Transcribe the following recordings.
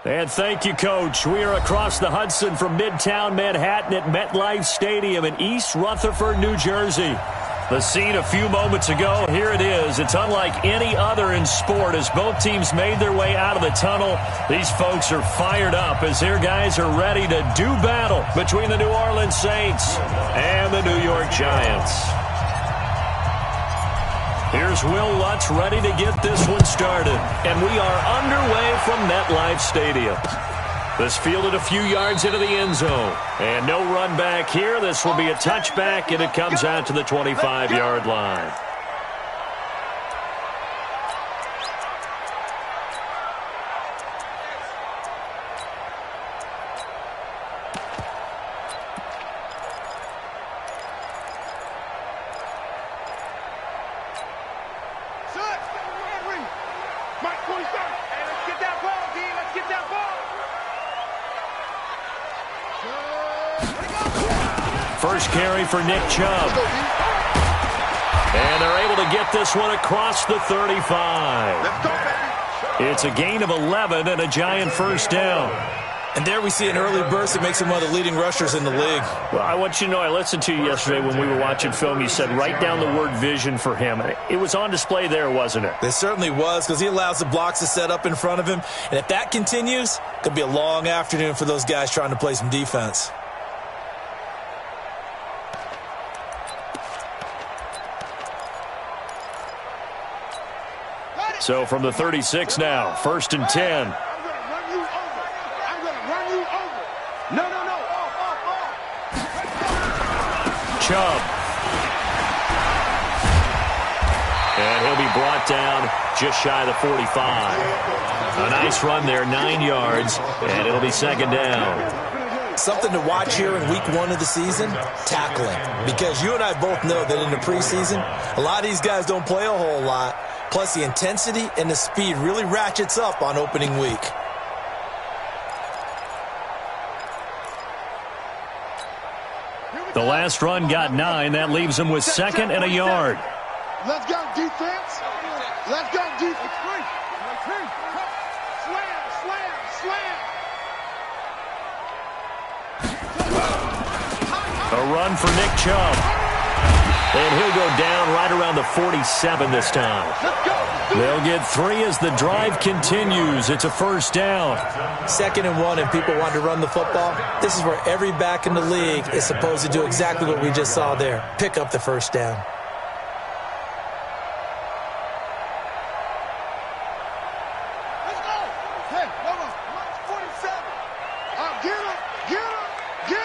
And thank you, Coach. We are across the Hudson from Midtown Manhattan at MetLife Stadium in East Rutherford, New Jersey. The scene a few moments ago, here it is. It's unlike any other in sport as both teams made their way out of the tunnel. These folks are fired up as their guys are ready to do battle between the New Orleans Saints and the New York Giants. Here's Will Lutz ready to get this one started. And we are underway from MetLife Stadium. This fielded a few yards into the end zone. And no run back here. This will be a touchback, and it comes out to the 25-yard line. First carry for Nick Chubb. And they're able to get this one across the 35. It's a gain of 11 and a Giant first down. And there we see an early burst that makes him one of the leading rushers in the league. Well, I want you to know, I listened to you yesterday when we were watching film. You said write down the word vision for him. It was on display there, wasn't it? It certainly was, because he allows the blocks to set up in front of him. And if that continues, it could be a long afternoon for those guys trying to play some defense. So from the 36 now, 1st and 10. I'm going to run you over. No. Chubb. And he'll be brought down just shy of the 45. A nice run there, 9 yards, and it'll be 2nd down. Something to watch here in week 1 of the season, tackling. Because you and I both know that in the preseason, a lot of these guys don't play a whole lot. Plus, the intensity and the speed really ratchets up on opening week. The last run got 9. That leaves him with 2nd and a yard. Let's go, defense. Let's go, defense. Slam. A run for Nick Chubb. And he'll go down right around the 47 this time. They'll get 3 as the drive continues. It's a first down. 2nd and 1, and people want to run the football. This is where every back in the league is supposed to do exactly what we just saw there. Pick up the first down. Let's go. Hey, hold on. 47. Get him.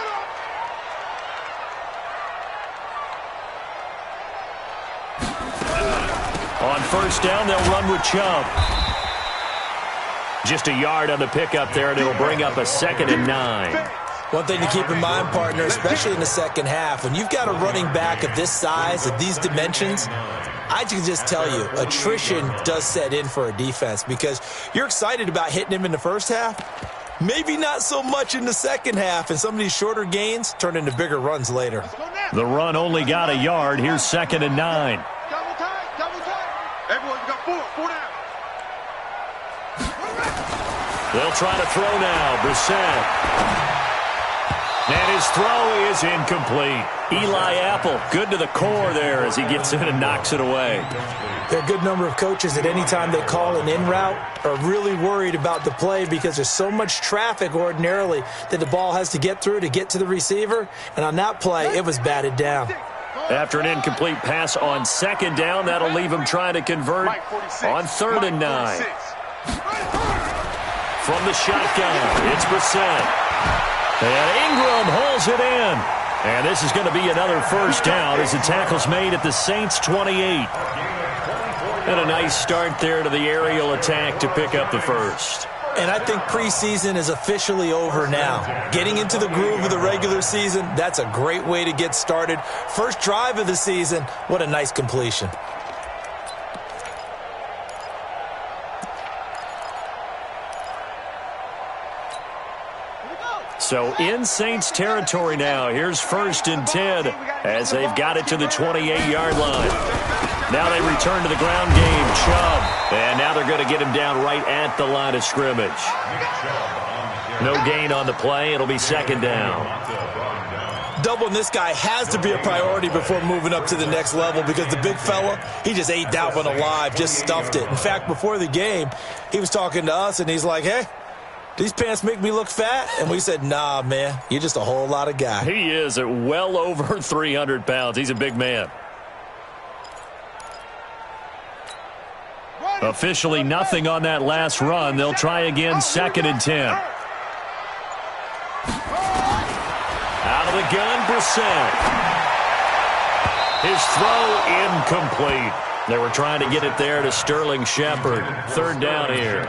On first down, they'll run with Chubb. Just a yard on the pickup there, and it'll bring up a 2nd and 9. One thing to keep in mind, partner, especially in the second half, when you've got a running back of this size, of these dimensions, I can just tell you, attrition does set in for a defense because you're excited about hitting him in the first half. Maybe not so much in the second half, and some of these shorter gains turn into bigger runs later. The run only got a yard. Here's 2nd and 9. Everyone, you got 4 down. They'll try to throw now. Brissett. And his throw is incomplete. Eli Apple, good to the core there as he gets in and knocks it away. There are a good number of coaches at any time they call an in route are really worried about the play because there's so much traffic ordinarily that the ball has to get through to get to the receiver. And on that play, it was batted down. After an incomplete pass on 2nd down, that'll leave him trying to convert on 3rd and 9. From the shotgun, it's Brissett. And Ingram holds it in. And this is going to be another first down as the tackle's made at the Saints' 28. And a nice start there to the aerial attack to pick up the first. And I think preseason is officially over now. Getting into the groove of the regular season, that's a great way to get started. First drive of the season, what a nice completion. So in Saints territory now. Here's 1st and 10 as they've got it to the 28-yard line. Now they return to the ground game. Chubb. And now they're going to get him down right at the line of scrimmage. No gain on the play. It'll be second down. Doubling this guy has to be a priority before moving up to the next level because the big fella, he just ate that one alive, just stuffed it. In fact, before the game, he was talking to us, and he's like, hey, these pants make me look fat? And we said, nah, man, you're just a whole lot of guy. He is at well over 300 pounds. He's a big man. Officially nothing on that last run. They'll try again, 2nd and 10. Out of the gun, Brissett. His throw incomplete. They were trying to get it there to Sterling Shepard. 3rd down here.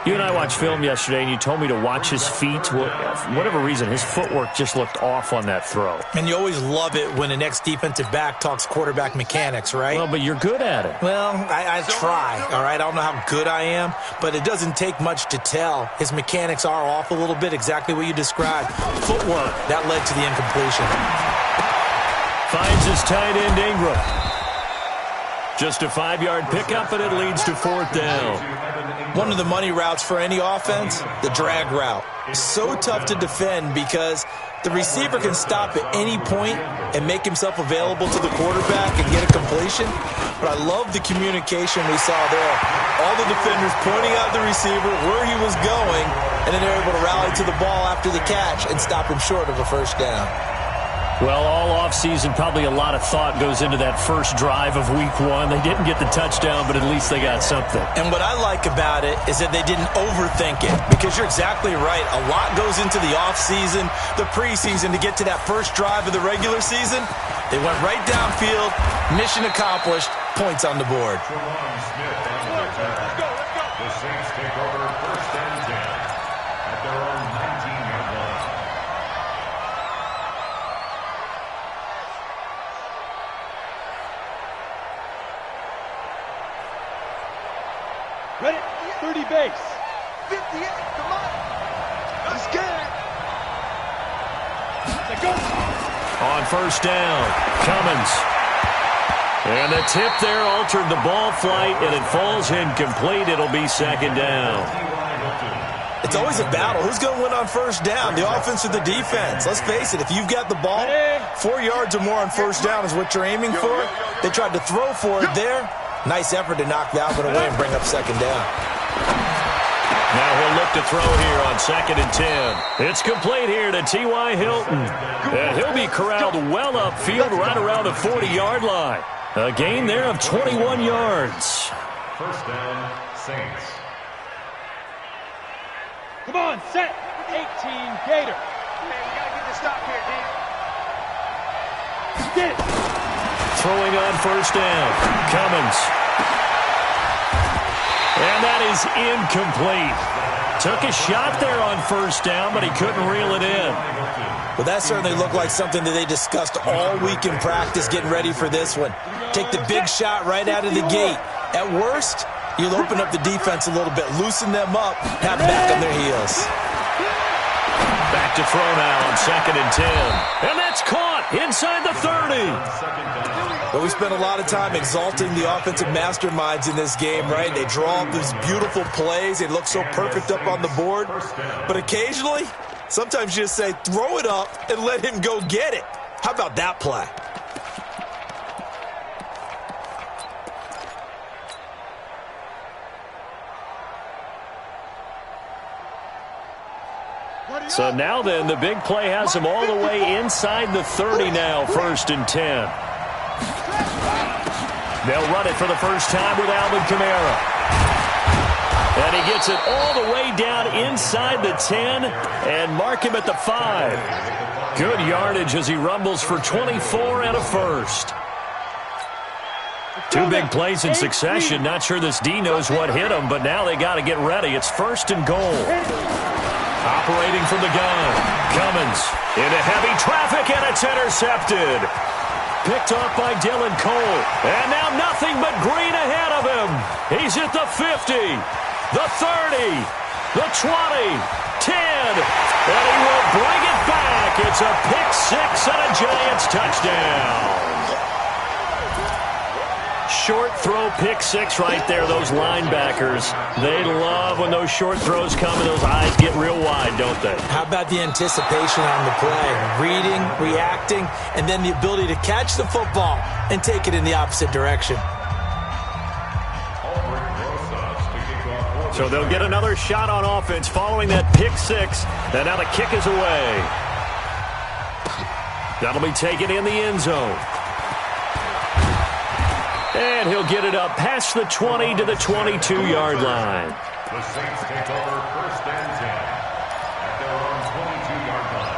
You and I watched film yesterday, and you told me to watch his feet. Well, for whatever reason, his footwork just looked off on that throw. And you always love it when the next defensive back talks quarterback mechanics, right? Well, but you're good at it. Well, I try, all right? I don't know how good I am, but it doesn't take much to tell. His mechanics are off a little bit, exactly what you described. Footwork, that led to the incompletion. Finds his tight end, Ingram. Just a 5-yard pickup, and it leads to 4th down. One of the money routes for any offense, the drag route. So tough to defend because the receiver can stop at any point and make himself available to the quarterback and get a completion. But I love the communication we saw there. All the defenders pointing out the receiver, where he was going, and then they're able to rally to the ball after the catch and stop him short of a 1st down. Well, all offseason, probably a lot of thought goes into that first drive of Week 1. They didn't get the touchdown, but at least they got something. And what I like about it is that they didn't overthink it, because you're exactly right. A lot goes into the offseason, the preseason, to get to that first drive of the regular season. They went right downfield, mission accomplished, points on the board. The Saints take over 1st and 10 at their own 19-yard line. Ready? 30 base. 58, come on. Let's get it. Let's go. On 1st down, Cummins. And the tip there altered the ball flight, and it falls incomplete. It'll be 2nd down. It's always a battle. Who's going to win on 1st down, the offense or the defense? Let's face it, if you've got the ball, 4 yards or more on 1st down is what you're aiming for. They tried to throw for it there. Nice effort to knock that one away and bring up 2nd down. Now he'll look to throw here on 2nd and 10. It's complete here to T.Y. Hilton. And he'll be corralled well upfield right around the 40-yard line. A gain there of 21 yards. 1st down, Saints. Come on, set. 18, Gator. Man, we got to get the stop here, D. Get it. Throwing on 1st down. Cummins. And that is incomplete. Took a shot there on 1st down, but he couldn't reel it in. Well, that certainly looked like something that they discussed all week in practice getting ready for this one. Take the big shot right out of the gate. At worst, you'll open up the defense a little bit, loosen them up, have them back on their heels. Back to throw now on 2nd and 10. And that's caught inside the 30. But we spent a lot of time exalting the offensive masterminds in this game, right? They draw up these beautiful plays. They look so perfect up on the board. But occasionally, sometimes you just say, throw it up and let him go get it. How about that play? So now then, the big play has him all the way inside the 30 now, 1st and 10. They'll run it for the first time with Alvin Kamara. And he gets it all the way down inside the 10 and mark him at the 5. Good yardage as he rumbles for 24 and a first. 2 big plays in succession. Not sure this D knows what hit him, but now they got to get ready. It's 1st and goal. Operating from the gun. Cummins into heavy traffic, and it's intercepted. Picked off by Dylan Cole. And now nothing but green ahead of him. He's at the 50, the 30, the 20, 10. And he will bring it back. It's a pick 6 and a Giants touchdown. Short throw pick six right there, those linebackers. They love when those short throws come and those eyes get real wide, don't they? How about the anticipation on the play? Reading, reacting, and then the ability to catch the football and take it in the opposite direction. So they'll get another shot on offense following that pick six. And now the kick is away. That'll be taken in the end zone. And he'll get it up past the 20 to the 22-yard line. The Saints take over first and 10 at their own 22-yard line.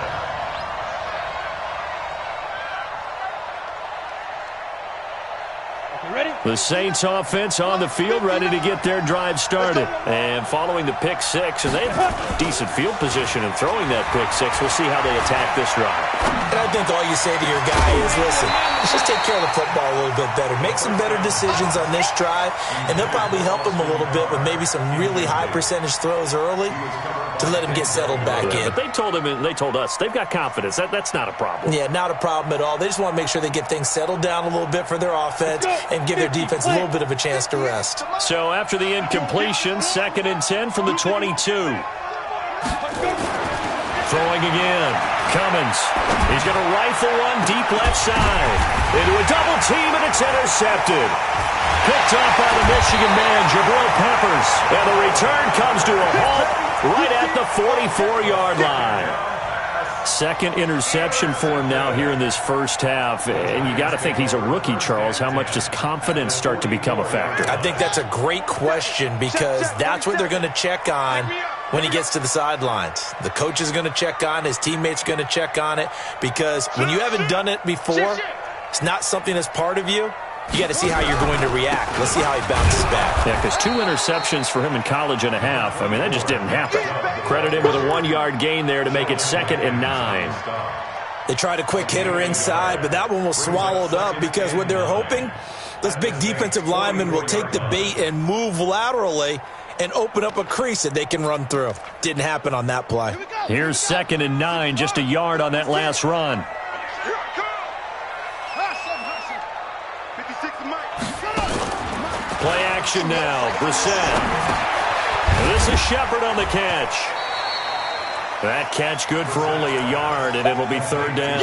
Ready? The Saints offense on the field, ready to get their drive started. And following the pick six, and they have decent field position in throwing that pick six. We'll see how they attack this drive. And I think all you say to your guy is, listen, let's just take care of the football a little bit better. Make some better decisions on this drive, and they'll probably help him a little bit with maybe some really high percentage throws early to let him get settled back in. But they told him, and they told us, they've got confidence. That's not a problem. Yeah, not a problem at all. They just want to make sure they get things settled down a little bit for their offense and give their defense a little bit of a chance to rest. So after the incompletion, 2nd and 10 from the 22. Throwing again. Cummins. He's going to rifle one deep left side. Into a double team, and it's intercepted. Picked off by the Michigan man, Jabril Peppers. And the return comes to a halt right at the 44-yard line. Second interception for him now here in this first half. And you got to think he's a rookie, Charles. How much does confidence start to become a factor? I think that's a great question because that's what they're going to check on when he gets to the sidelines. The coach is going to check on, his teammates are going to check on it, because when you haven't done it before, it's not something that's part of you. You got to see how you're going to react. Let's see how he bounces back. Yeah, because 2 interceptions for him in college and a half. I mean, that just didn't happen. Credit him with a 1-yard gain there to make it 2nd and 9. They tried a quick hitter inside, but that one was swallowed up because what they're hoping, this big defensive lineman will take the bait and move laterally and open up a crease that they can run through. Didn't happen on that play. Here's 2nd and 9, just a yard on that last run. Play action now. Brissett. This is Shepard on the catch. That catch good for only a yard, and it'll be 3rd down.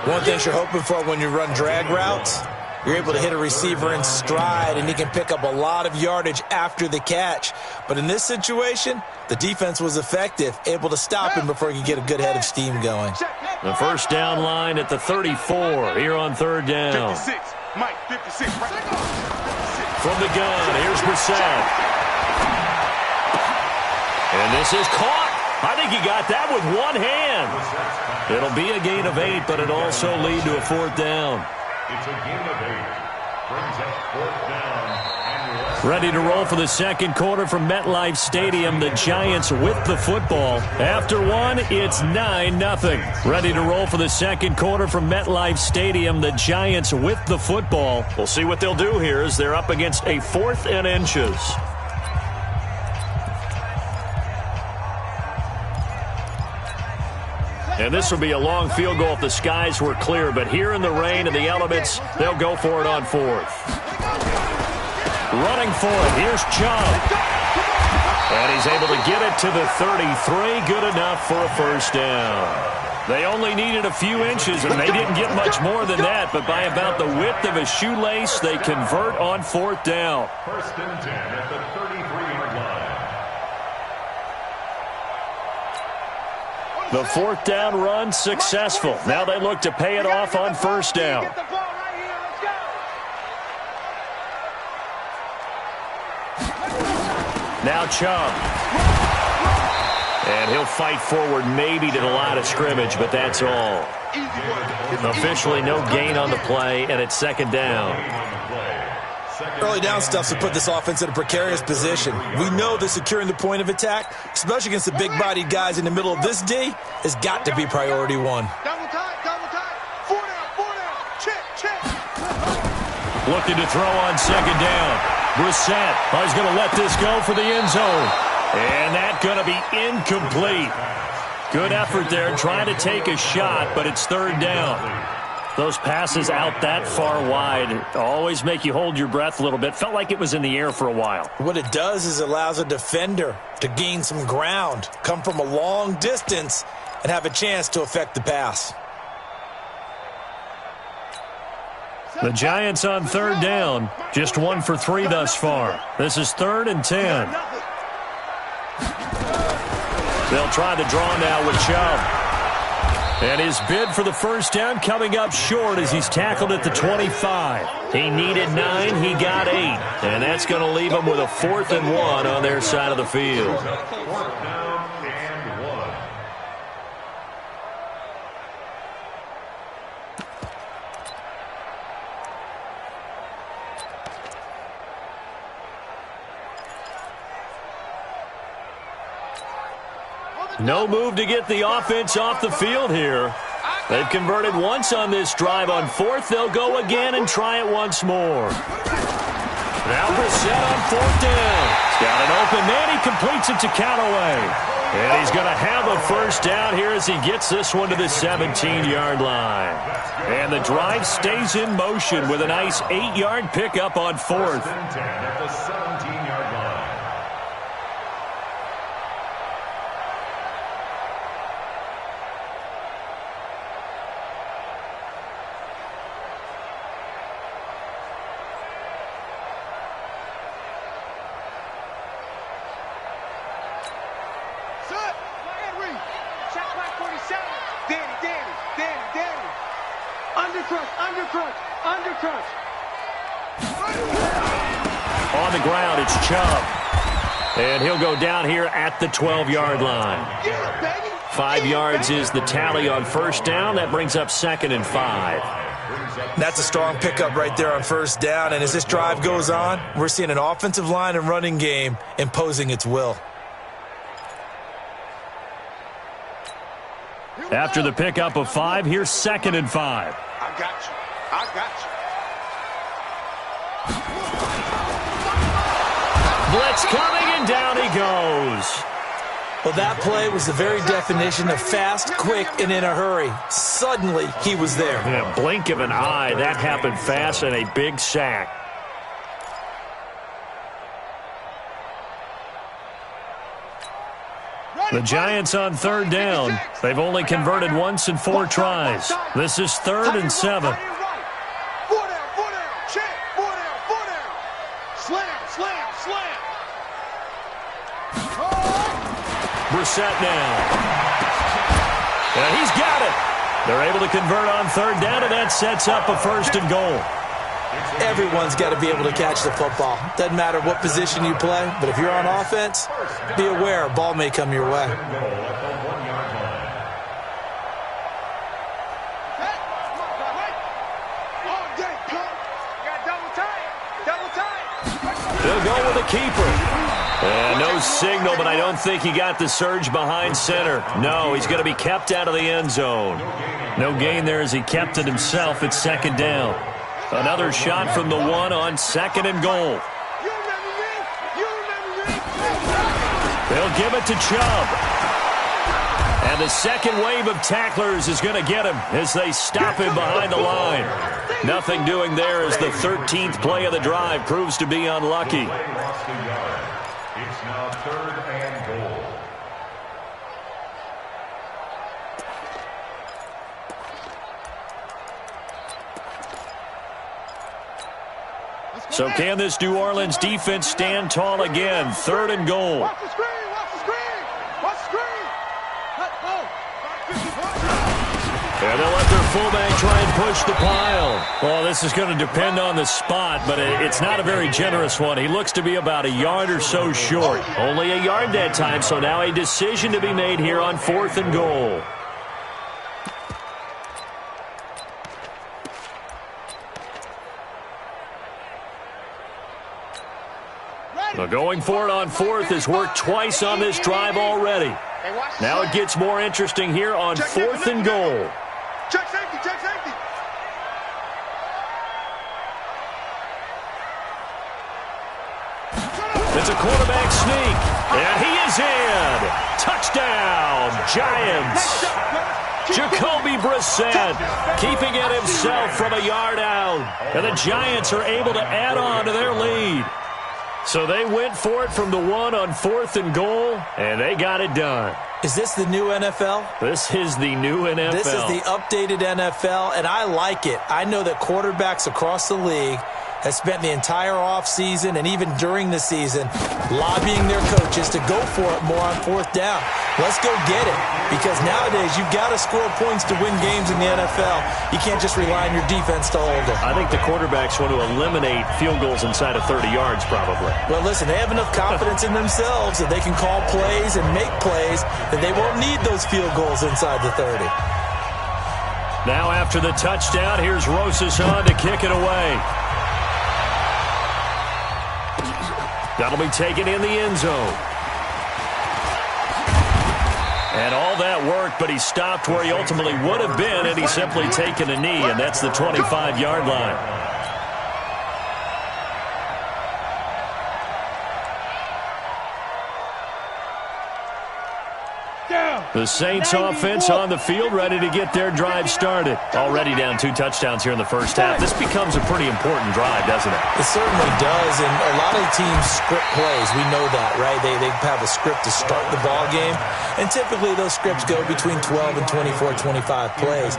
One thing you're hoping for when you run drag routes, you're able to hit a receiver in stride, and he can pick up a lot of yardage after the catch. But in this situation, the defense was effective, able to stop him before he could get a good head of steam going. The first down line at the 34 here on 3rd down. 56. Mike, 56. From the gun, here's Brissett. And this is caught. I think he got that with one hand. It'll be a gain of 8, but it'll also lead to a 4th down. It's a gain of 8. Brings up 4th down. Ready to roll for the second quarter from MetLife Stadium. The Giants with the football. After one, it's 9-0. Ready to roll for the second quarter from MetLife Stadium. The Giants with the football. We'll see what they'll do here as they're up against a 4th and inches. And this will be a long field goal if the skies were clear. But here in the rain and the elements, they'll go for it on 4th. Running for it. Here's Chubb. And he's able to get it to the 33. Good enough for a 1st down. They only needed a few inches, and they didn't get much more than that. But by about the width of a shoelace, they convert on 4th down. 1st and 10 at the 33-yard line. The 4th down run successful. Now they look to pay it off on 1st down. Now Chubb. And he'll fight forward maybe to the line of scrimmage, but that's all. Officially no gain on the play, and it's 2nd down. Early down stuff to put this offense in a precarious position. We know that securing the point of attack, especially against the big-bodied guys in the middle of this D, has got to be priority 1. Double time. 4 down. Check. Looking to throw on 2nd down. Brissett is going to let this go for the end zone. And that's going to be incomplete. Good effort there trying to take a shot, but it's 3rd down. Those passes out that far wide always make you hold your breath a little bit. Felt like it was in the air for a while. What it does is it allows a defender to gain some ground, come from a long distance, and have a chance to affect the pass. The Giants on third down, just 1 for 3 thus far. This is 3rd and 10. They'll try the draw now with Chubb. And his bid for the first down coming up short as he's tackled at the 25. He needed 9, he got 8. And that's going to leave him with a 4th and 1 on their side of the field. No move to get the offense off the field here. They've converted once on this drive. On 4th, they'll go again and try it once more. Now Brissett on 4th down. He's got an open man. He completes it to Callaway. And he's going to have a first down here as he gets this one to the 17-yard line. And the drive stays in motion with a nice 8-yard pickup on 4th. At the 17-yard line. On the ground, it's Chubb. And he'll go down here at the 12-yard line. 5 yards is the tally on first down. That brings up 2nd and 5. That's a strong pickup right there on first down. And as this drive goes on, we're seeing an offensive line and running game imposing its will. After the pickup of 5, here's 2nd and 5. I got you. I got you. Blitz coming, and down he goes. Well, that play was the very definition of fast, quick, and in a hurry. Suddenly, he was there. In a blink of an eye, that happened fast, and a big sack. The Giants on third down. They've only converted once in 4 tries. This is 3rd and 7. Brissett now. And he's got it. They're able to convert on 3rd down, and that sets up a 1st and goal. Everyone's got to be able to catch the football. Doesn't matter what position you play, but if you're on offense, be aware a ball may come your way. They'll go with a keeper. And no signal, but I don't think he got the surge behind center. No, he's going to be kept out of the end zone. No gain there as he kept it himself at 2nd down. Another shot from the 1 on 2nd and goal. They'll give it to Chubb. And the second wave of tacklers is going to get him as they stop him behind the line. Nothing doing there as the 13th play of the drive proves to be unlucky. It's now 3rd and goal. So can this New Orleans defense stand tall again? 3rd and goal. Watch the screen! Watch the screen! Watch the screen! And they'll let their fullback try and push the pile. Well, this is going to depend on the spot, but it's not a very generous one. He looks to be about a yard or so short. Only a yard that time, so now a decision to be made here on 4th and goal. Now going for it on 4th has worked twice on this drive already. Now it gets more interesting here on 4th and goal. Check safety, check safety. It's a quarterback sneak, and he is in. Touchdown, Giants. Jacoby Brissett keeping it himself from a yard out. And the Giants are able to add on to their lead. So they went for it from the 1 on 4th and goal, and they got it done. Is this the new NFL? This is the new NFL. This is the updated NFL, and I like it. I know that quarterbacks across the league have spent the entire offseason and even during the season lobbying their coaches to go for it more on 4th down. Let's go get it, because nowadays you've got to score points to win games in the NFL. You can't just rely on your defense to hold it. I think the quarterbacks want to eliminate field goals inside of 30 yards probably. Well, listen, they have enough confidence in themselves that they can call plays and make plays that they won't need those field goals inside the 30. Now after the touchdown, here's Rosas on to kick it away. That'll be taken in the end zone. And all that worked, but he stopped where he ultimately would have been had he simply taken a knee, and that's the 25-yard line. The Saints offense on the field, ready to get their drive started. Already down 2 touchdowns here in the first half. This becomes a pretty important drive, doesn't it? It certainly does, and a lot of teams script plays. We know that, right? They have a script to start the ball game, and typically those scripts go between 12 and 24, 25 plays.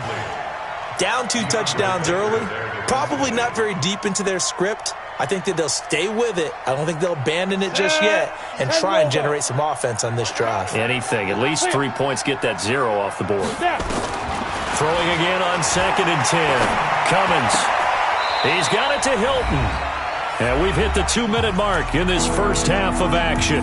Down 2 touchdowns early, probably not very deep into their script. I think that they'll stay with it. I don't think they'll abandon it just yet and try and generate some offense on this drive. Anything. At least 3 points, get that 0 off the board. Throwing again on 2nd and 10. Cummins. He's got it to Hilton. And we've hit the 2-minute mark in this first half of action.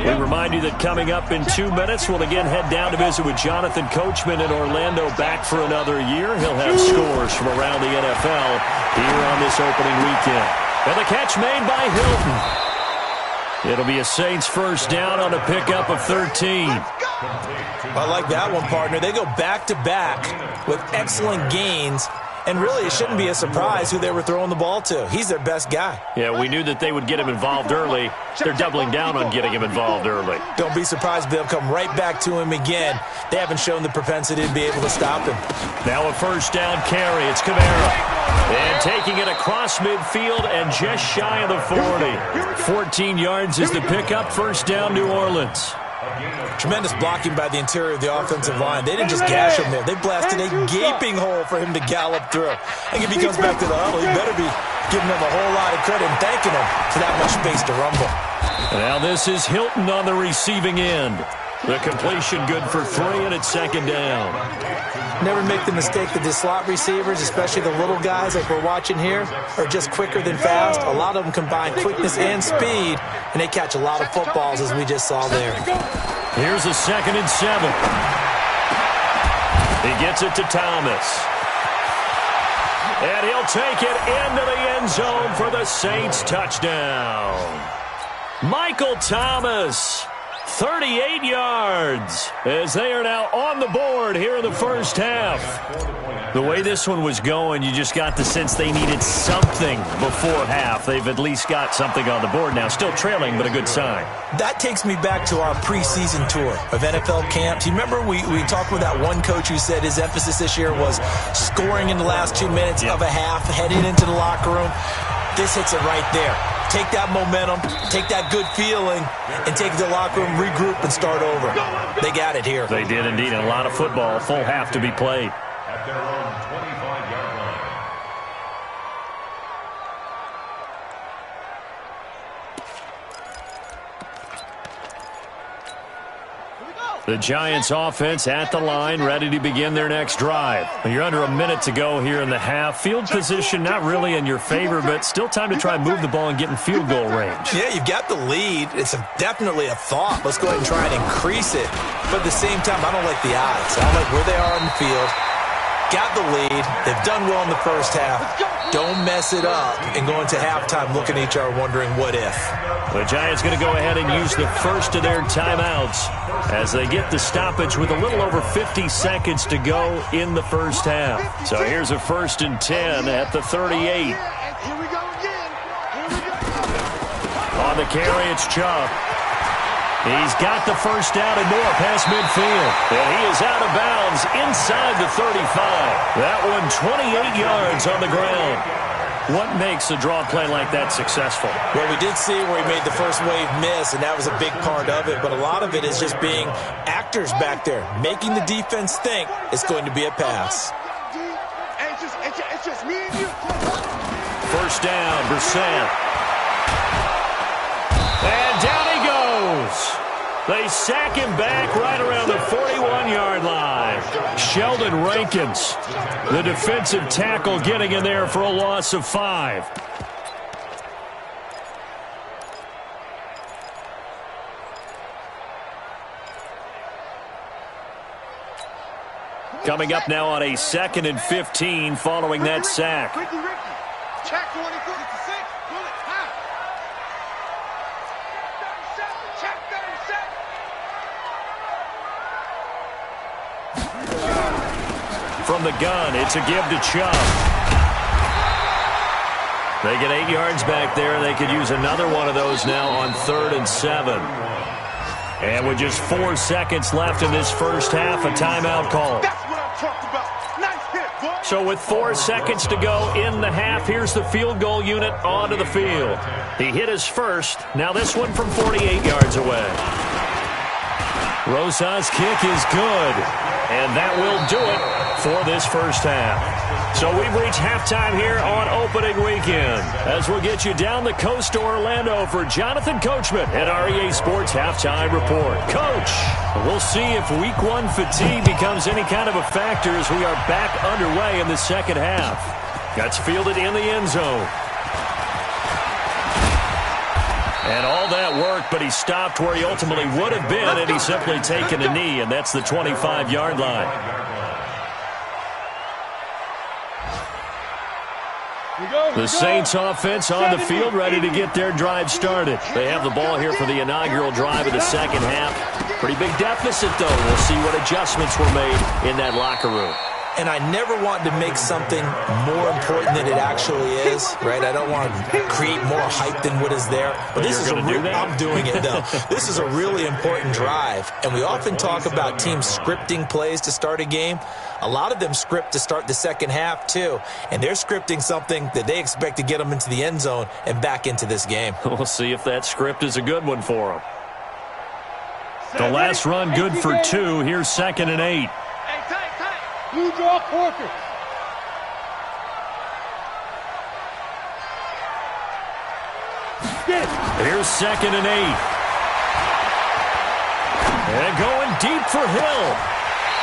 We remind you that coming up in 2 minutes, we'll again head down to visit with Jonathan Coachman in Orlando, back for another year. He'll have scores from around the NFL here on this opening weekend. And the catch made by Hilton. It'll be a Saints first down on a pickup of 13. I like that one, partner. They go back-to-back with excellent gains. And really, it shouldn't be a surprise who they were throwing the ball to. He's their best guy. Yeah, we knew that they would get him involved early. They're doubling down on getting him involved early. Don't be surprised if they'll come right back to him again. They haven't shown the propensity to be able to stop him. Now a first down carry. It's Kamara. And taking it across midfield and just shy of the 40. 14 yards is the pickup. First down, New Orleans. Tremendous blocking by the interior of the offensive line. They didn't just gash him there. They blasted a gaping hole for him to gallop through. I think if he comes back to the huddle, he better be giving them a whole lot of credit and thanking him for that much space to rumble. Now this is Hilton on the receiving end. The completion good for 3, and it's 2nd down. Never make the mistake that the slot receivers, especially the little guys like we're watching here, are just quicker than fast. A lot of them combine quickness and speed, and they catch a lot of footballs, as we just saw there. Here's a 2nd and 7. He gets it to Thomas. And he'll take it into the end zone for the Saints touchdown. Michael Thomas. 38 yards as they are now on the board here in the first half. The way this one was going, you just got the sense they needed something before half. They've at least got something on the board now. Still trailing, but a good sign. That takes me back to our preseason tour of NFL camps. You remember we talked with that one coach who said his emphasis this year was scoring in the last 2 minutes of a half, heading into the locker room. This hits it right there. Take that momentum, take that good feeling, and take it to the locker room, regroup, and start over. They got it here. They did indeed. And a lot of football, full half to be played. At their own 25-yard line. The Giants offense at the line, ready to begin their next drive. You're under a minute to go here in the half. Field position not really in your favor, but still time to try and move the ball and get in field goal range. Yeah, you've got the lead. It's definitely a thought. Let's go ahead and try and increase it. But at the same time, I don't like the odds. I don't like where they are on the field. Got the lead. They've done well in the first half. Don't mess it up and go into halftime looking at each other wondering what if. The Giants going to go ahead and use the first of their timeouts as they get the stoppage with a little over 50 seconds to go in the first half. So here's a 1st and 10 at the 38. Here we go again. Here we go. the carry, it's Chubb. He's got the first down and more past midfield. And he is out of bounds inside the 35. That one 28 yards on the ground. What makes a draw play like that successful? Well, we did see where he made the first wave miss, and that was a big part of it. But a lot of it is just being actors back there, making the defense think it's going to be a pass. It's just me and you. First down, Brissett. And down he goes. They sack him back right around the 41-yard line. Sheldon Rankins, the defensive tackle, getting in there for a loss of 5. Coming up now on a 2nd and 15 following that sack. Check 24 to 6. Bullet, high. Check 37. From the gun, it's a give to Chubb. They get 8 yards back there, and they could use another one of those now on 3rd and 7. And with just 4 seconds left in this first half, a timeout call. That's what I'm talking about. Nice hit, boy. So with 4 seconds to go in the half, here's the field goal unit onto the field. He hit his first. Now this one from 48 yards away. Rosa's kick is good. And that will do it for this first half. So we've reached halftime here on opening weekend, as we'll get you down the coast to Orlando for Jonathan Coachman at our EA Sports Halftime Report. Coach, we'll see if Week 1 fatigue becomes any kind of a factor as we are back underway in the second half. That's fielded in the end zone. And all that work, but he stopped where he ultimately would have been, and he's simply taken a knee, and that's the 25-yard line. The Saints offense on the field, ready to get their drive started. They have the ball here for the inaugural drive of the second half. Pretty big deficit, though. We'll see what adjustments were made in that locker room. And I never want to make something more important than it actually is, right? I don't want to create more hype than what is there. But this is I'm doing it, though. This is a really important drive. And we often talk about teams scripting plays to start a game. A lot of them script to start the second half, too. And they're scripting something that they expect to get them into the end zone and back into this game. We'll see if that script is a good one for them. The last run good for 2. Here's 2nd and 8. Blue draw quarters. Here's 2nd and 8. And going deep for Hill.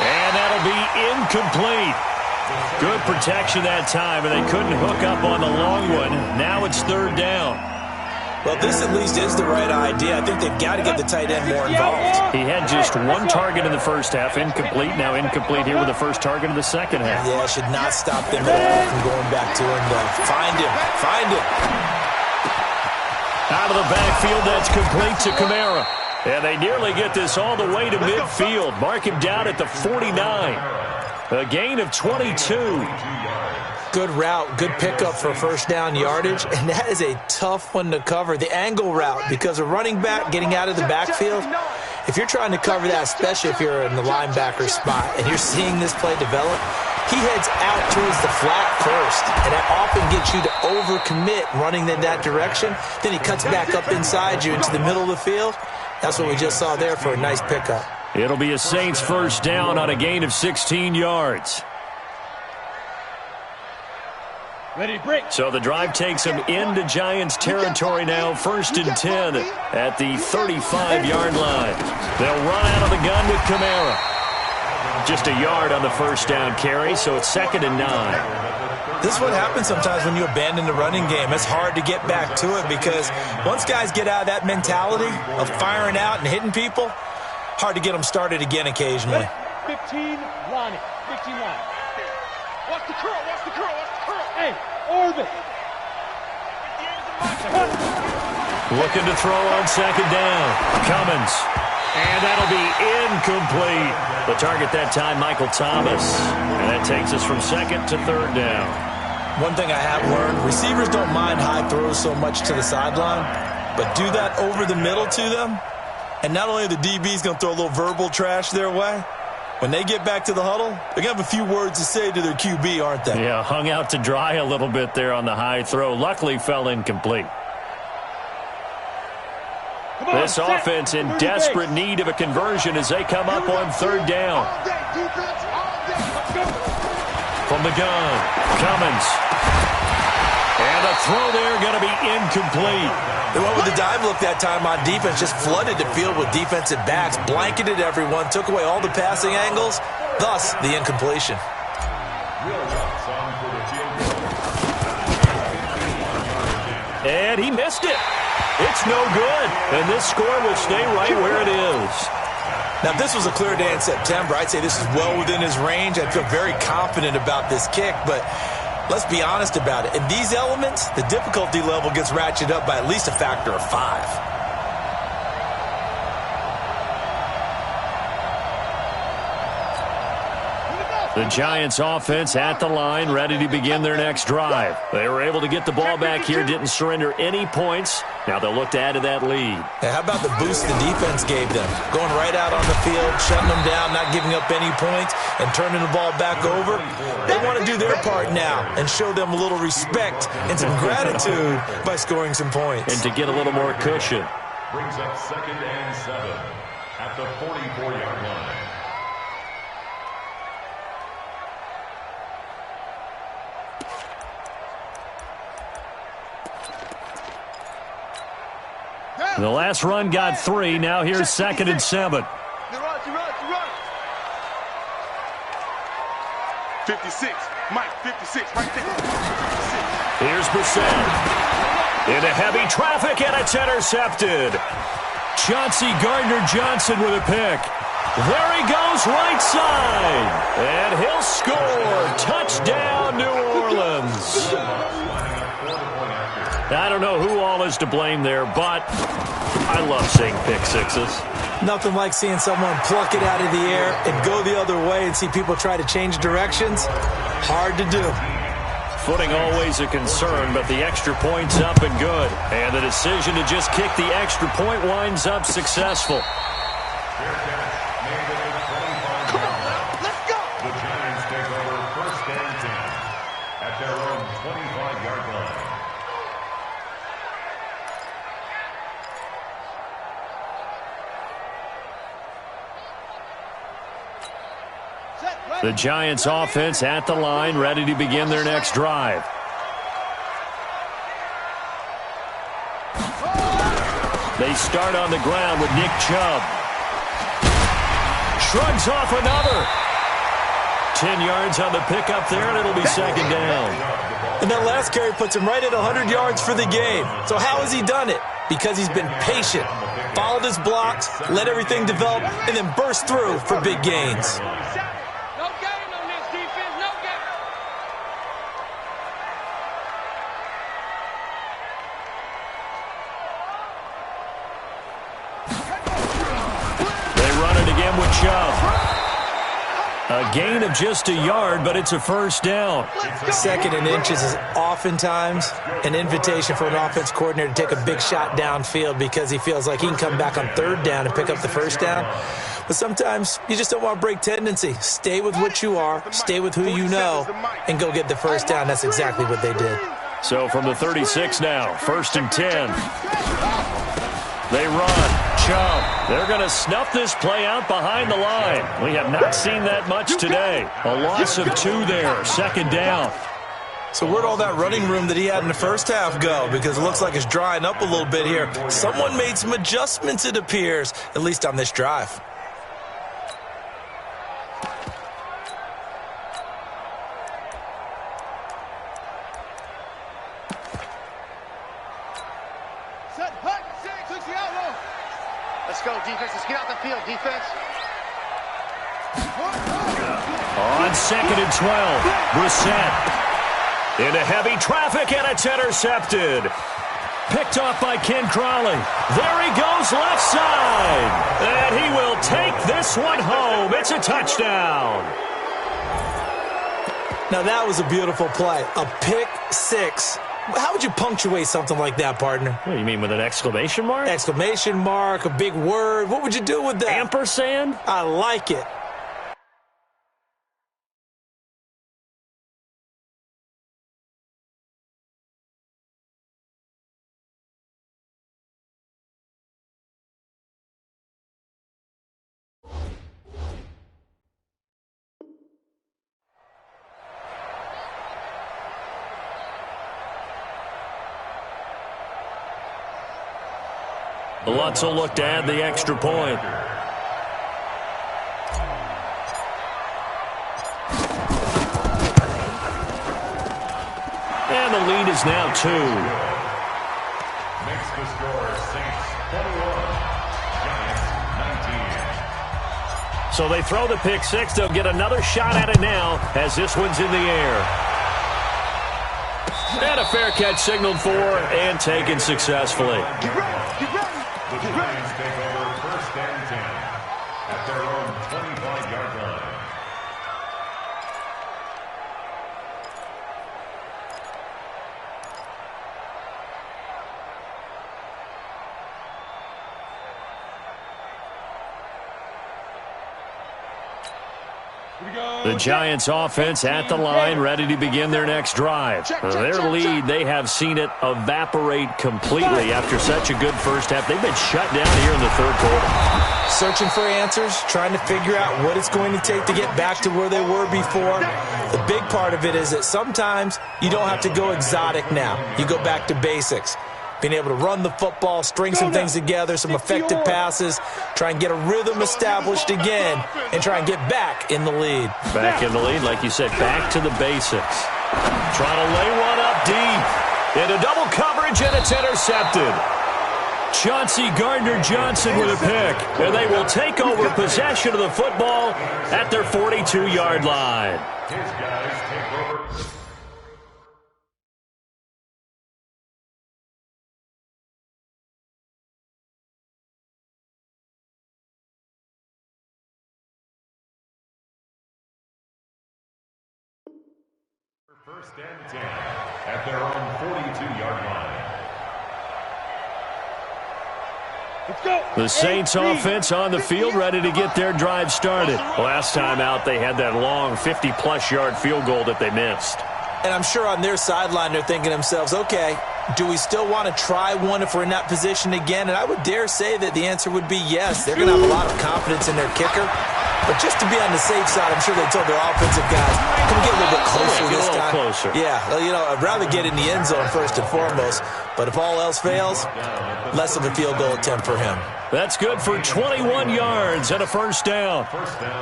And that'll be incomplete. Good protection that time, and they couldn't hook up on the long one. Now it's 3rd down. Well, this at least is the right idea. I think they've got to get the tight end more involved. He had just 1 target in the first half, incomplete. Now incomplete here with the first target of the second half. Yeah, should not stop them at all from going back to him, though. Find him. Find him. Out of the backfield, that's complete to Kamara. And they nearly get this all the way to midfield. Mark him down at the 49. A gain of 22. Good route, good pickup for first down yardage, and that is a tough one to cover. The angle route, because a running back getting out of the backfield, if you're trying to cover that, especially if you're in the linebacker spot and you're seeing this play develop, he heads out towards the flat first, and that often gets you to overcommit running in that direction. Then he cuts back up inside you into the middle of the field. That's what we just saw there for a nice pickup. It'll be a Saints first down on a gain of 16 yards. Ready to break. So the drive takes them into Giants territory now, 1st and 10 at the 35-yard line. They'll run out of the gun with Kamara. Just a yard on the first down carry, so it's 2nd and 9. This is what happens sometimes when you abandon the running game. It's hard to get back to it because once guys get out of that mentality of firing out and hitting people, hard to get them started again occasionally. 15, Lonnie. 15 line. Watch the curl, watch the curl, watch the curl. Hey, orbit. Looking to throw on 2nd down. Cummins. And that'll be incomplete. The target that time, Michael Thomas. And that takes us from 2nd to 3rd down. One thing I have learned, receivers don't mind high throws so much to the sideline. but do that over the middle to them, and not only are the DBs going to throw a little verbal trash their way, when they get back to the huddle, they're going to have a few words to say to their QB, aren't they? Yeah, hung out to dry a little bit there on the high throw. Luckily fell incomplete. This offense in desperate need of a conversion as they come up on third down. From the gun, Cummins. And a throw there going to be incomplete. They went with the dive look that time on defense, just flooded the field with defensive backs, blanketed everyone, took away all the passing angles, thus the incompletion. And he missed it. It's no good. And this score will stay right where it is. Now, if this was a clear day in September, I'd say this is well within his range. I'd feel very confident about this kick, but let's be honest about it. In these elements, the difficulty level gets ratcheted up by at least a factor of 5. The Giants offense at the line, ready to begin their next drive. They were able to get the ball back here, didn't surrender any points. Now they'll look to add to that lead. Hey, how about the boost the defense gave them? Going right out on the field, shutting them down, not giving up any points, and turning the ball back over. They want to do their part now and show them a little respect and some gratitude by scoring some points. And to get a little more cushion. Brings up 2nd and 7 at the 44-yard line. The last run got 3. Now here's 2nd and 7. 56. Mike, 56 right there. 56. Here's Brissett. Into heavy traffic, and it's intercepted. Chauncey Gardner-Johnson with a pick. There he goes, right side. And he'll score. Touchdown, New Orleans. I don't know who all is to blame there, but I love seeing pick sixes. Nothing like seeing someone pluck it out of the air and go the other way and see people try to change directions. Hard to do. Footing always a concern, but the extra point's up and good. And the decision to just kick the extra point winds up successful. Come on, let's go. The Giants take over 1st and 10 at their own 25-yard line. The Giants offense at the line, ready to begin their next drive. They start on the ground with Nick Chubb. Shrugs off another. 10 yards on the pickup there, and it'll be 2nd down. And that last carry puts him right at 100 yards for the game. So how has he done it? Because he's been patient, followed his blocks, let everything develop, and then burst through for big gains. With Chubb. A gain of just a yard, but it's a 1st down. 2nd and inches is oftentimes an invitation for an offense coordinator to take a big shot downfield because he feels like he can come back on 3rd down and pick up the 1st down. But sometimes you just don't want to break tendency. Stay with what you are, stay with who you know, and go get the 1st down. That's exactly what they did. So from the 36 now, 1st and 10. They run. Chubb. They're going to snuff this play out behind the line. We have not seen that much today. A loss of 2 there. 2nd down. So where'd all that running room that he had in the first half go? Because it looks like it's drying up a little bit here. Someone made some adjustments, it appears, at least on this drive. Let's go, defense. Let's get out the field, defense. On 2nd and 12, Brissett. Into heavy traffic, and it's intercepted. Picked off by Ken Crawley. There he goes, left side. And he will take this one home. It's a touchdown. Now that was a beautiful play. A pick six How would you punctuate something like that, partner? What do you mean, with an exclamation mark? Exclamation mark, a big word. What would you do with that? Ampersand? I like it. Lutz will look to add the extra point. And the lead is now 2. Makes the score Saints 21, Giants 19. So they throw the pick six. They'll get another shot at it now as this one's in the air. And a fair catch signaled for and taken successfully. The Giants take over first and 10 at their own 25-yard line. The Giants offense at the line, ready to begin their next drive. Their lead, they have seen it evaporate completely after such a good first half. They've been shut down here in the third quarter. Searching for answers, trying to figure out what it's going to take to get back to where they were before. The big part of it is that sometimes you don't have to go exotic now. You go back to basics. Being able to run the football, string some things together, some effective passes, try and get a rhythm established again, and try and get back in the lead. Back in the lead, like you said, back to the basics. Trying to lay one up deep. Into double coverage, and it's intercepted. Chauncey Gardner-Johnson with a pick. And they will take over possession of the football at their 42-yard line. His guys take over. First and 10 at their own 42-yard line. Let's go. The Saints offense on the field, ready to get their drive started. Last time out, they had that long 50-plus yard field goal that they missed. And I'm sure on their sideline they're thinking to themselves, okay, do we still want to try one if we're in that position again? And I would dare say that the answer would be yes. They're going to have a lot of confidence in their kicker. But just to be on the safe side, I'm sure they told their offensive guys, can we get a little bit closer this time? Closer. Yeah, you know, I'd rather get in the end zone first and foremost. But if all else fails, less of a field goal attempt for him. That's good for 21 yards and a first down.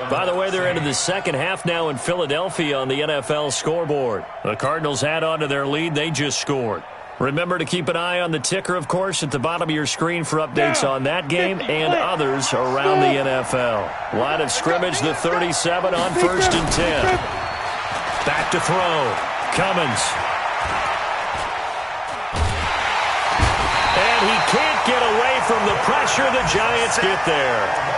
By the way, they're into the second half now in Philadelphia on the NFL scoreboard. The Cardinals add on to their lead. They just scored. Remember to keep an eye on the ticker, of course, at the bottom of your screen for updates on that game and others around the NFL. Line of scrimmage, the 37 on first and 10. Back to throw. Cummins. And he can't get away from the pressure. The Giants get there.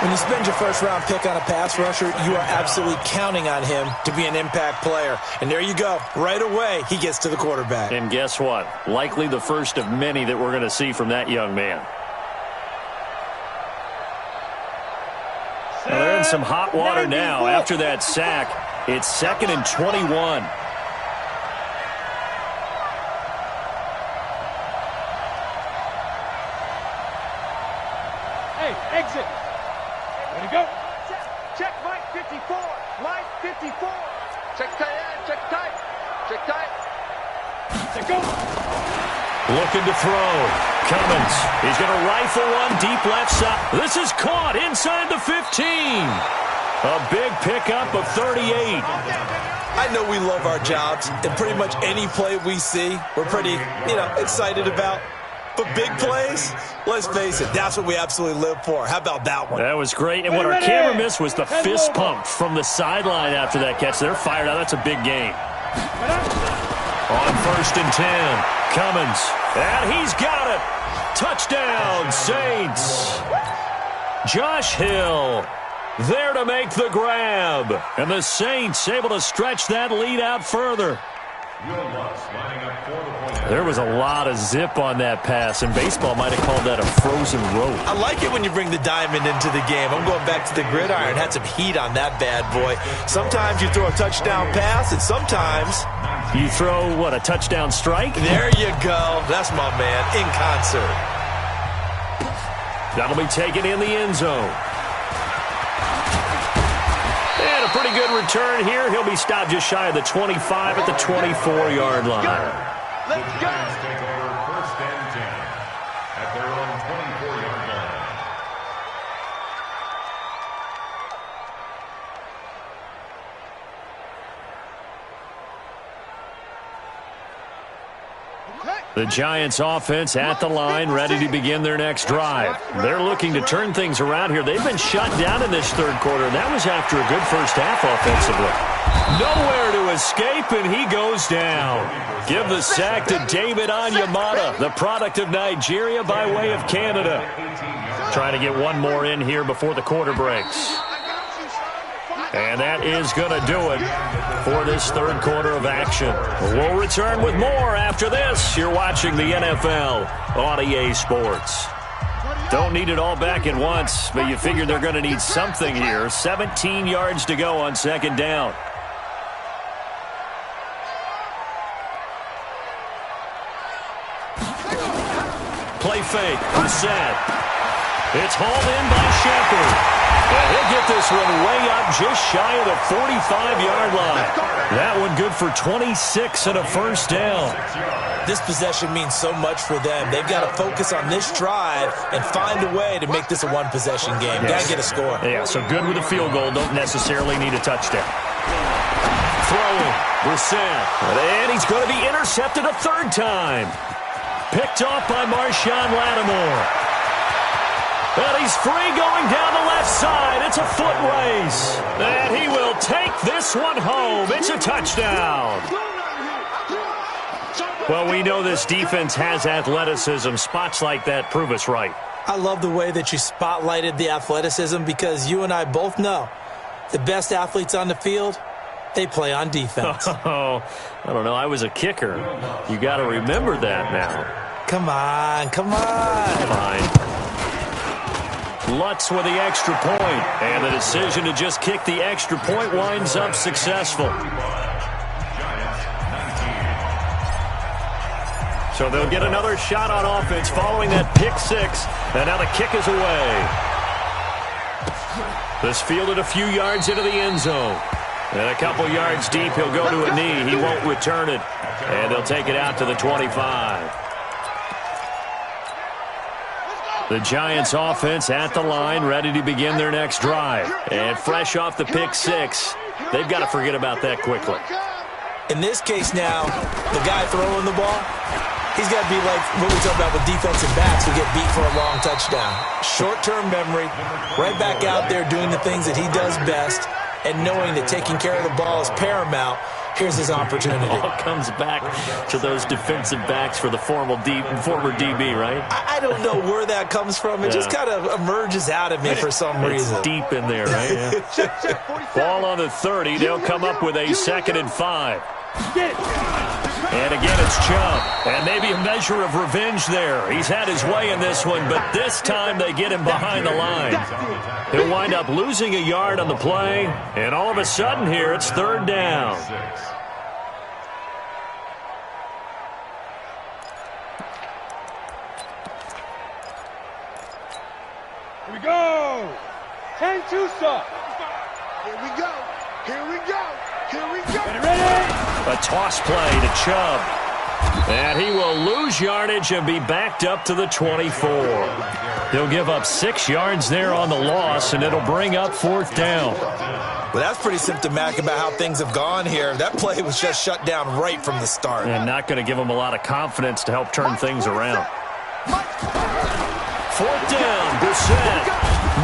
When you spend your first-round pick on a pass rusher, you are absolutely counting on him to be an impact player. And there you go. Right away, he gets to the quarterback. And guess what? Likely the first of many that we're going to see from that young man. Well, they're in some hot water now. After that sack, it's 2nd and 21. Hey, exit. Ready to go. Check Mike 54. Mike 54. Check tight end. Check tight. Check tight. Set go. Looking to throw. Cummins. He's going to rifle one deep left side. This is caught inside the 15. A big pickup of 38. I know we love our jobs, and pretty much any play we see, we're pretty, excited about. But big plays, let's face it, that's what we absolutely live for. How about that one? That was great. And what our camera missed was the fist pump from the sideline after that catch. They're fired out. That's a big gain. On first and 10, Cummins. And he's got it. Touchdown, Saints. Josh Hill there to make the grab. And the Saints able to stretch that lead out further. There was a lot of zip on that pass, and baseball might have called that a frozen rope. I like it when you bring the diamond into the game. I'm going back to the gridiron. Had some heat on that bad boy. Sometimes you throw a touchdown pass, and sometimes you throw, what, a touchdown strike? There you go. That's my man, in concert. That'll be taken in the end zone. And a pretty good return here. He'll be stopped just shy of the 25 at the 24-yard line. The Giants take over first and 10 at their own 24-yard line. The Giants offense at the line, ready to begin their next drive. They're looking to turn things around here. They've been shut down in this third quarter, and that was after a good first half offensively. Nowhere to escape, and he goes down. Give the sack to David Onyemata, the product of Nigeria by way of Canada. Trying to get one more in here before the quarter breaks. And that is going to do it for this third quarter of action. We'll return with more after this. You're watching the NFL on EA Sports. Don't need it all back at once, but you figure they're going to need something here. 17 yards to go on second down. Play fake. Reset. It's hauled in by Shepard. And he'll get this one way up just shy of the 45-yard line. That one good for 26 and a first down. This possession means so much for them. They've got to focus on this drive and find a way to make this a one-possession game. Yes. Got to get a score. Yeah, so good with a field goal. Don't necessarily need a touchdown. Throwing. Brissett. And he's going to be intercepted a third time. Picked off by Marshawn Lattimore. And he's free going down the left side. It's a foot race. And he will take this one home. It's a touchdown. Well, we know this defense has athleticism. Spots like that prove us right. I love the way that you spotlighted the athleticism because you and I both know the best athletes on the field, they play on defense. Oh, I don't know. I was a kicker. You got to remember that now. Come on, come on. Fine. Lutz with the extra point, and the decision to just kick the extra point winds up successful. So they'll get another shot on offense following that pick six, and now the kick is away. This fielded a few yards into the end zone, and a couple yards deep, he'll go to a knee. He won't return it, and they'll take it out to the 25. The Giants offense at the line, ready to begin their next drive. And fresh off the pick six, they've got to forget about that quickly. In this case now, the guy throwing the ball, he's got to be like what we talk about with defensive backs who get beat for a long touchdown. Short-term memory, right back out there doing the things that he does best, and knowing that taking care of the ball is paramount. Here's his opportunity. It all comes back to those defensive backs for the former DB, right? I don't know where that comes from. It just kind of emerges out of me for some reason. It's deep in there, right? Yeah. Ball on the 30. They'll come up with a 2nd and 5. And again, it's Chubb. And maybe a measure of revenge there. He's had his way in this one, but this time they get him behind the line. He'll wind up losing a yard on the play, and all of a sudden here, it's third down. Here we go. 10-2 stop. Here we go. Here we go. Here we go. Ready? A toss play to Chubb. And he will lose yardage and be backed up to the 24. He'll give up 6 yards there on the loss, and it'll bring up fourth down. Well, that's pretty symptomatic about how things have gone here. That play was just shut down right from the start. And not going to give him a lot of confidence to help turn things around. Fourth down, Brissett.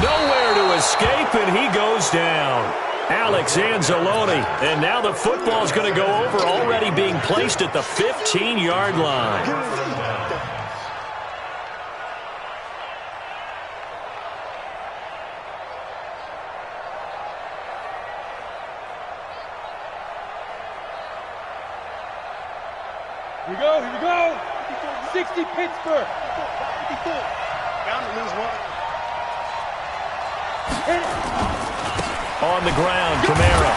Nowhere to escape, and he goes down. Alex Anzalone, and now the football's going to go over, already being placed at the 15-yard line. Here we go, here we go. 60 Pittsburgh. 54. Bound to lose one. On the ground, Kamara.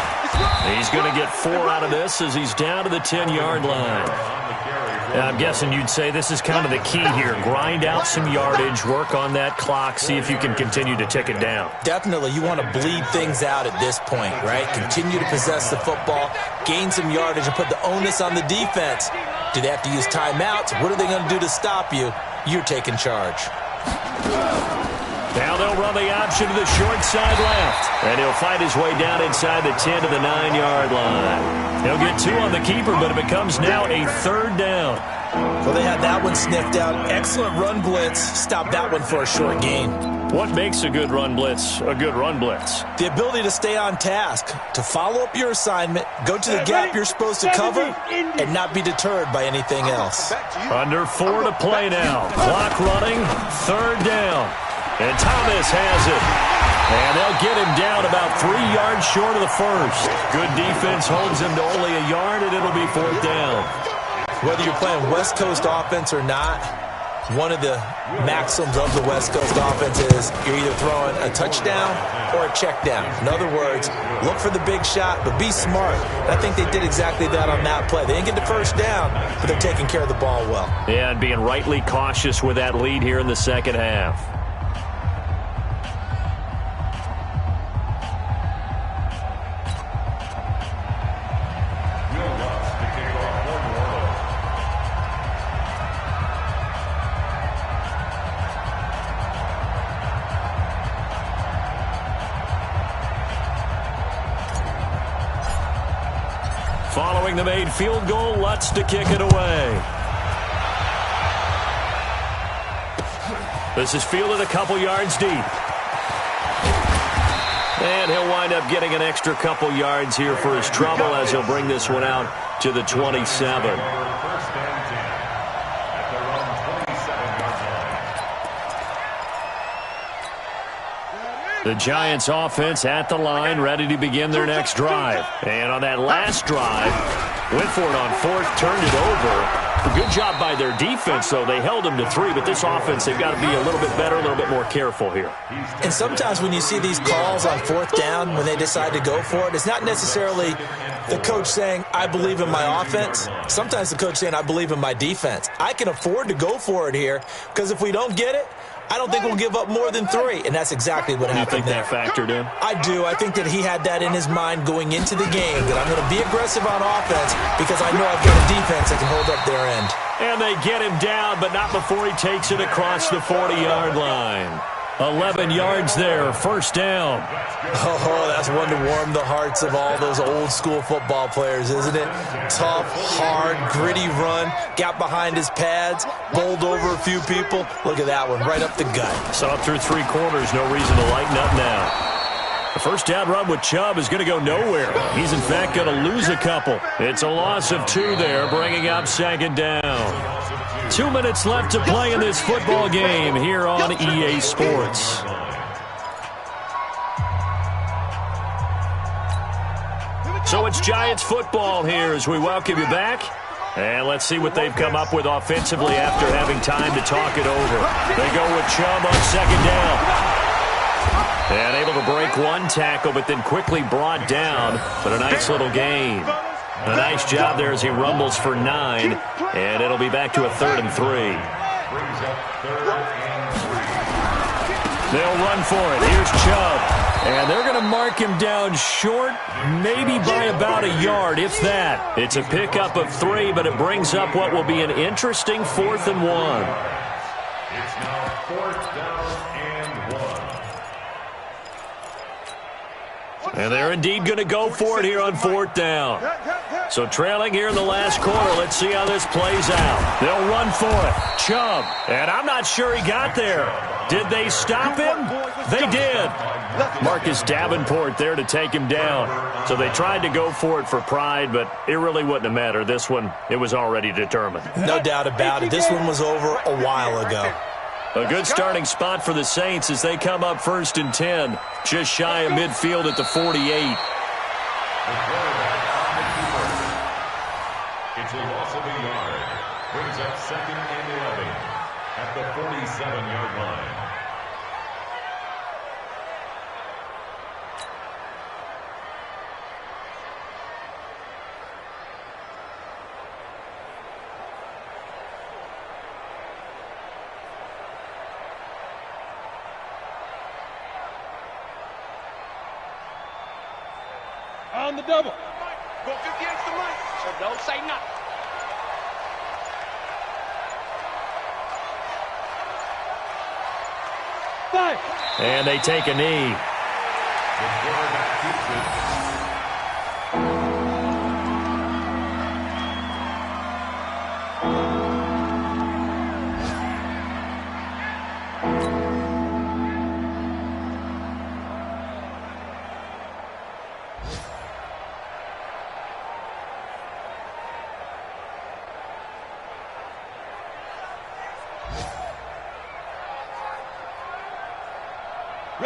He's going to get 4 out of this as he's down to the 10-yard line. I'm guessing you'd say this is kind of the key here. Grind out some yardage, work on that clock, see if you can continue to tick it down. Definitely, you want to bleed things out at this point, right? Continue to possess the football, gain some yardage, and put the onus on the defense. Do they have to use timeouts? What are they going to do to stop you? You're taking charge. Now they'll run the option to the short side left. And he'll fight his way down inside the 10 to the 9-yard line. He'll get 2 on the keeper, but it becomes now a 3rd down. Well, they had that one sniffed out. Excellent run blitz. Stop that one for a short gain. What makes a good run blitz a good run blitz? The ability to stay on task, to follow up your assignment, go to the gap you're supposed to cover, and not be deterred by anything else. Under 4 to play now. Clock running, 3rd down. And Thomas has it. And they'll get him down about 3 yards short of the first. Good defense holds him to only a yard, and it'll be 4th down. Whether you're playing West Coast offense or not, one of the maxims of the West Coast offense is you're either throwing a touchdown or a check down. In other words, look for the big shot, but be smart. And I think they did exactly that on that play. They didn't get the first down, but they're taking care of the ball well. Yeah, and being rightly cautious with that lead here in the second half. Following the made field goal, Lutz to kick it away. This is fielded a couple yards deep. And he'll wind up getting an extra couple yards here for his trouble as he'll bring this one out to the 27. The Giants offense at the line, ready to begin their next drive. And on that last drive, went for it on 4th, turned it over. Good job by their defense, though. They held them to 3, but this offense, they've got to be a little bit better, a little bit more careful here. And sometimes when you see these calls on 4th down, when they decide to go for it, it's not necessarily the coach saying, I believe in my offense. Sometimes the coach saying, I believe in my defense. I can afford to go for it here, because if we don't get it, I don't think we'll give up more than 3, and that's exactly what happened there. You think that factored in? I do. I think that he had that in his mind going into the game, that I'm going to be aggressive on offense because I know I've got a defense that can hold up their end. And they get him down, but not before he takes it across the 40-yard line. 11 yards there, 1st down. Oh, that's one to warm the hearts of all those old-school football players, isn't it? Tough, hard, gritty run, got behind his pads, bowled over a few people. Look at that one, right up the gut. Saw it through 3 quarters, no reason to lighten up now. The 1st down run with Chubb is going to go nowhere. He's, in fact, going to lose a couple. It's a loss of 2 there, bringing up 2nd down. 2 minutes left to play in this football game here on EA Sports. So it's Giants football here as we welcome you back. And let's see what they've come up with offensively after having time to talk it over. They go with Chubb on 2nd down. And able to break 1 tackle, but then quickly brought down. But a nice little gain. A nice job there as he rumbles for 9. And it'll be back to a 3rd and 3. They'll run for it. Here's Chubb. And they're going to mark him down short, maybe by about a yard, if that. It's a pickup of 3, but it brings up what will be an interesting 4th and 1. It's now 4th down and 1. And they're indeed going to go for it here on 4th down. So trailing here in the last quarter, let's see how this plays out. They'll run for it. Chubb. And I'm not sure he got there. Did they stop him? They did. Marcus Davenport there to take him down. So they tried to go for it for pride, but it really wouldn't have mattered. This one, it was already determined. No doubt about it. This one was over a while ago. A good starting spot for the Saints as they come up 1st and 10, just shy of midfield at the 48. It's a loss of a yard. Brings up 2nd and 11 at the 47-yard line. On the double. Go 50 extra money. So don't say nothing. Five. And they take a knee. The quarterback keeps it.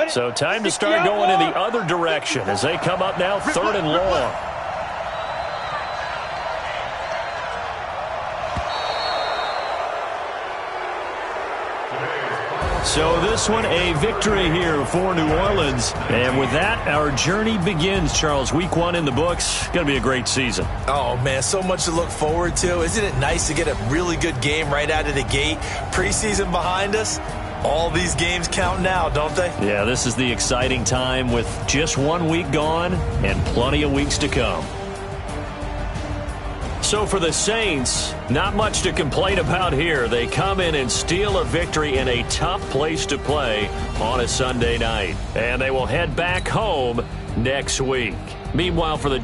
So time to start going in the other direction as they come up now 3rd and long. So this one a victory here for New Orleans. And with that, our journey begins, Charles. Week 1 in the books. Going to be a great season. Oh, man, so much to look forward to. Isn't it nice to get a really good game right out of the gate? Preseason behind us. All these games count now, don't they? Yeah, this is the exciting time with just 1 week gone and plenty of weeks to come. So for the Saints, not much to complain about here. They come in and steal a victory in a tough place to play on a Sunday night. And they will head back home next week. Meanwhile, for the